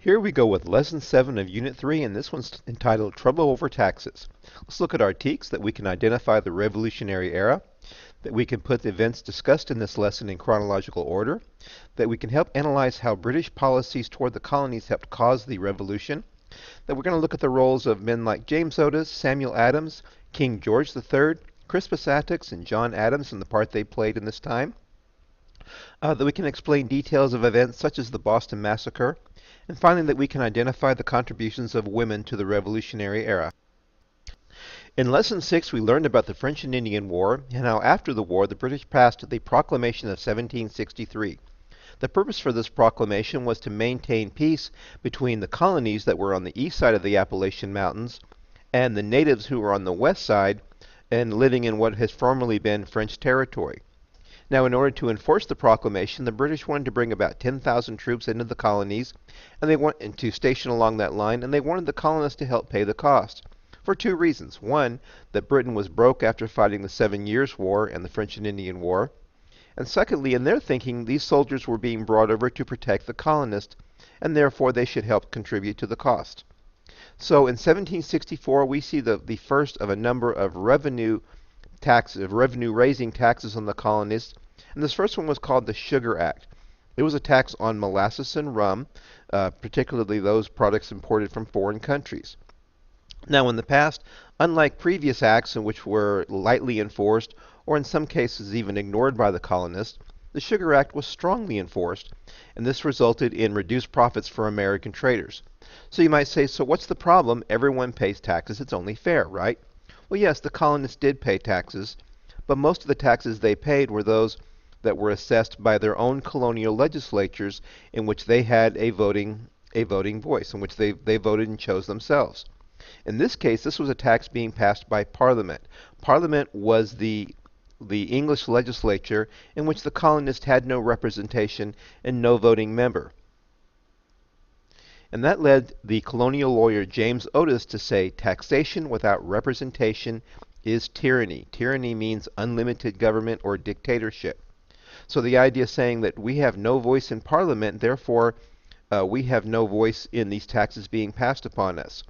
Here we go with Lesson 7 of Unit 3, and this one's entitled Trouble Over Taxes. Let's look at our teaks that we can identify the Revolutionary Era, that we can put the events discussed in this lesson in chronological order, that we can help analyze how British policies toward the colonies helped cause the Revolution, that we're going to look at the roles of men like James Otis, Samuel Adams, King George III, Crispus Attucks, and John Adams and the part they played in this time, that we can explain details of events such as the Boston Massacre, and finally that we can identify the contributions of women to the Revolutionary Era. In Lesson 6, we learned about the French and Indian War and how after the war the British passed the Proclamation of 1763. The purpose for this proclamation was to maintain peace between the colonies that were on the east side of the Appalachian Mountains and the natives who were on the west side and living in what has formerly been French territory. Now, in order to enforce the proclamation, the British wanted to bring about 10,000 troops into the colonies, and they wanted to station along that line, and they wanted the colonists to help pay the cost. For two reasons. One, that Britain was broke after fighting the 7 Years' War and the French and Indian War. And secondly, in their thinking, these soldiers were being brought over to protect the colonists, and therefore they should help contribute to the cost. So in 1764, we see the first of a number of revenue-raising taxes on the colonists, and this first one was called the Sugar Act. It was a tax on molasses and rum, particularly those products imported from foreign countries. Now, in the past, unlike previous acts in which were lightly enforced, or in some cases even ignored by the colonists, the Sugar Act was strongly enforced, and this resulted in reduced profits for American traders. So you might say, so what's the problem? Everyone pays taxes. It's only fair, right? Well, yes, the colonists did pay taxes, but most of the taxes they paid were those that were assessed by their own colonial legislatures in which they had a voting voice, in which they voted and chose themselves. In this case, this was a tax being passed by Parliament. Parliament was the English legislature in which the colonists had no representation and no voting member. And that led the colonial lawyer James Otis to say, taxation without representation is tyranny. Tyranny means unlimited government or dictatorship. So the idea saying that we have no voice in Parliament, therefore we have no voice in these taxes being passed upon us.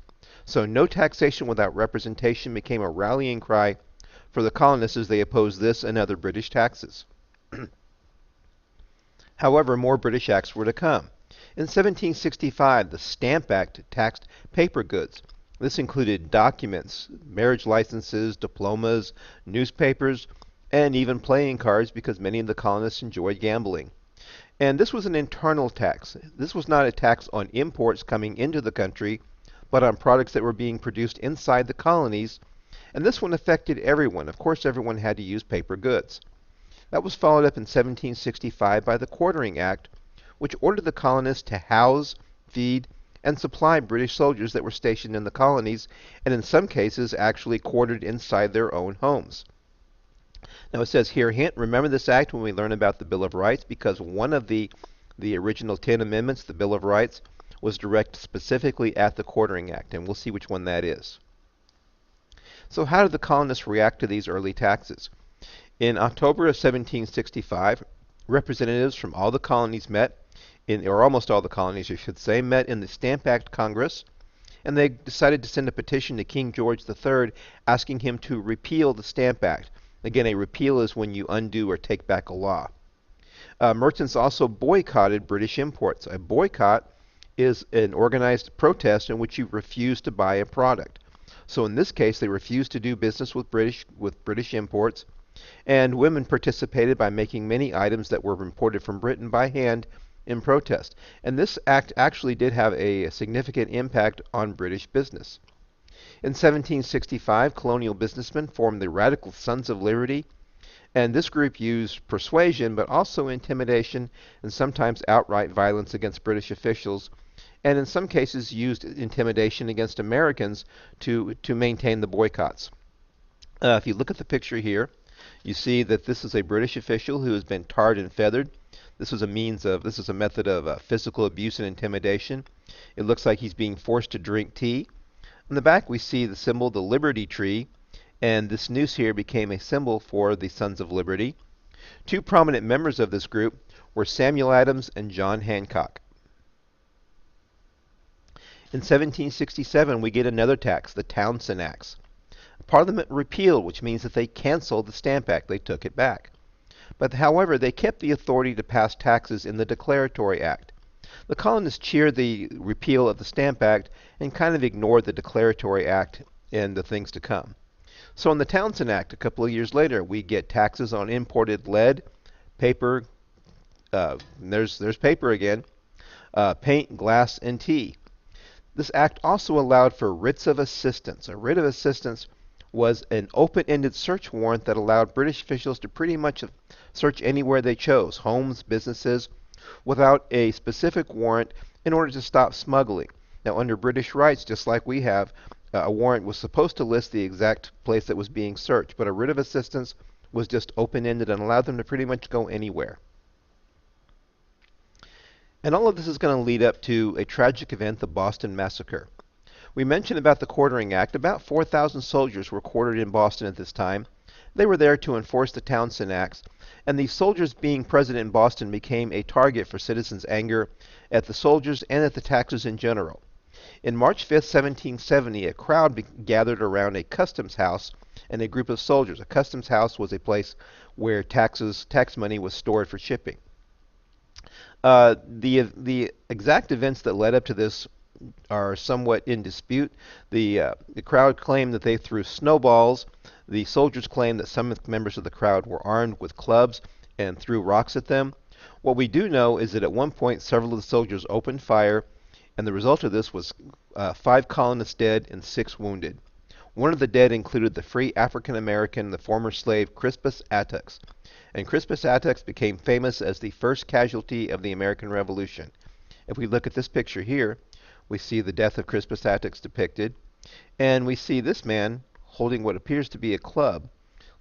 So no taxation without representation became a rallying cry for the colonists as they opposed this and other British taxes. However, more British acts were to come. In 1765, the Stamp Act taxed paper goods. This included documents, marriage licenses, diplomas, newspapers, and even playing cards because many of the colonists enjoyed gambling. And this was an internal tax. This was not a tax on imports coming into the country, but on products that were being produced inside the colonies, and this one affected everyone. Of course, everyone had to use paper goods. That was followed up in 1765 by the Quartering Act, which ordered the colonists to house, feed, and supply British soldiers that were stationed in the colonies, and in some cases actually quartered inside their own homes. Now it says here, hint, remember this act when we learn about the Bill of Rights, because one of the original 10 amendments, the Bill of Rights, was directed specifically at the Quartering Act, and we'll see which one that is. So how did the colonists react to these early taxes? In October of 1765, representatives from all the colonies met, or almost all the colonies, I should say, met in the Stamp Act Congress, and they decided to send a petition to King George III asking him to repeal the Stamp Act. Again, a repeal is when you undo or take back a law. Merchants also boycotted British imports. A boycott is an organized protest in which you refuse to buy a product. So in this case, they refused to do business with British imports, and women participated by making many items that were imported from Britain by hand in protest. And this act actually did have a significant impact on British business. In 1765, colonial businessmen formed the Radical Sons of Liberty, and this group used persuasion, but also intimidation and sometimes outright violence against British officials, and in some cases used intimidation against Americans to maintain the boycotts. If you look at the picture here, you see that this is a British official who has been tarred and feathered. This is a method of physical abuse and intimidation. It looks like he's being forced to drink tea. In the back we see the symbol, the Liberty Tree, and this noose here became a symbol for the Sons of Liberty. Two prominent members of this group were Samuel Adams and John Hancock. In 1767, we get another tax, the Townshend Acts. Parliament repealed, which means that they canceled the Stamp Act. They took it back. But however, they kept the authority to pass taxes in the Declaratory Act. The colonists cheered the repeal of the Stamp Act and kind of ignored the Declaratory Act and the things to come. So in the Townshend Act, a couple of years later, we get taxes on imported lead, paper, there's paper again, paint, glass, and tea. This act also allowed for writs of assistance. A writ of assistance was an open-ended search warrant that allowed British officials to pretty much search anywhere they chose, homes, businesses, without a specific warrant in order to stop smuggling. Now, under British rights, just like we have, a warrant was supposed to list the exact place that was being searched, but a writ of assistance was just open-ended and allowed them to pretty much go anywhere. And all of this is going to lead up to a tragic event, the Boston Massacre. We mentioned about the Quartering Act. About 4,000 soldiers were quartered in Boston at this time. They were there to enforce the Townshend Acts, and the soldiers being present in Boston became a target for citizens' anger at the soldiers and at the taxes in general. In March 5, 1770, a crowd gathered around a customs house and a group of soldiers. A customs house was a place where tax money was stored for shipping. The exact events that led up to this are somewhat in dispute. The crowd claimed that they threw snowballs. The soldiers claimed that some members of the crowd were armed with clubs and threw rocks at them. What we do know is that at one point several of the soldiers opened fire, and the result of this was 5 colonists dead and 6 wounded. One of the dead included the free African American, the former slave Crispus Attucks. And Crispus Attucks became famous as the first casualty of the American Revolution. If we look at this picture here, we see the death of Crispus Attucks depicted, and we see this man holding what appears to be a club.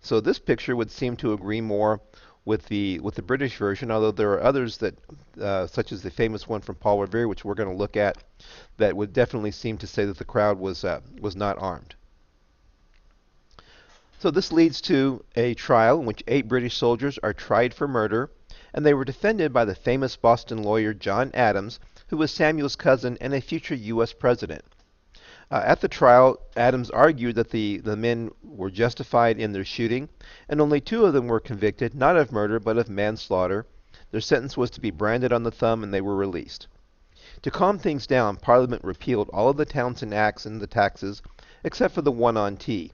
So this picture would seem to agree more with the British version, although there are others that, such as the famous one from Paul Revere, which we're going to look at, that would definitely seem to say that the crowd was not armed. So this leads to a trial in which 8 British soldiers are tried for murder, and they were defended by the famous Boston lawyer John Adams, who was Samuel's cousin and a future U.S. president. At the trial, Adams argued that the men were justified in their shooting, and only 2 of them were convicted, not of murder, but of manslaughter. Their sentence was to be branded on the thumb, and they were released. To calm things down, Parliament repealed all of the Townshend Acts and the taxes, except for the one on tea.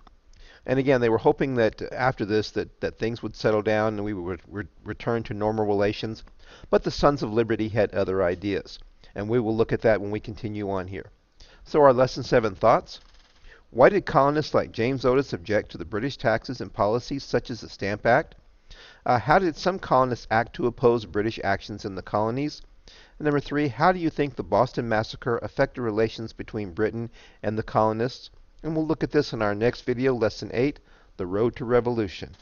And again, they were hoping that after this that things would settle down and we would return to normal relations. But the Sons of Liberty had other ideas. And we will look at that when we continue on here. So our Lesson 7 thoughts. Why did colonists like James Otis object to the British taxes and policies such as the Stamp Act? How did some colonists act to oppose British actions in the colonies? And number 3, how do you think the Boston Massacre affected relations between Britain and the colonists? And we'll look at this in our next video, Lesson 8, The Road to Revolution.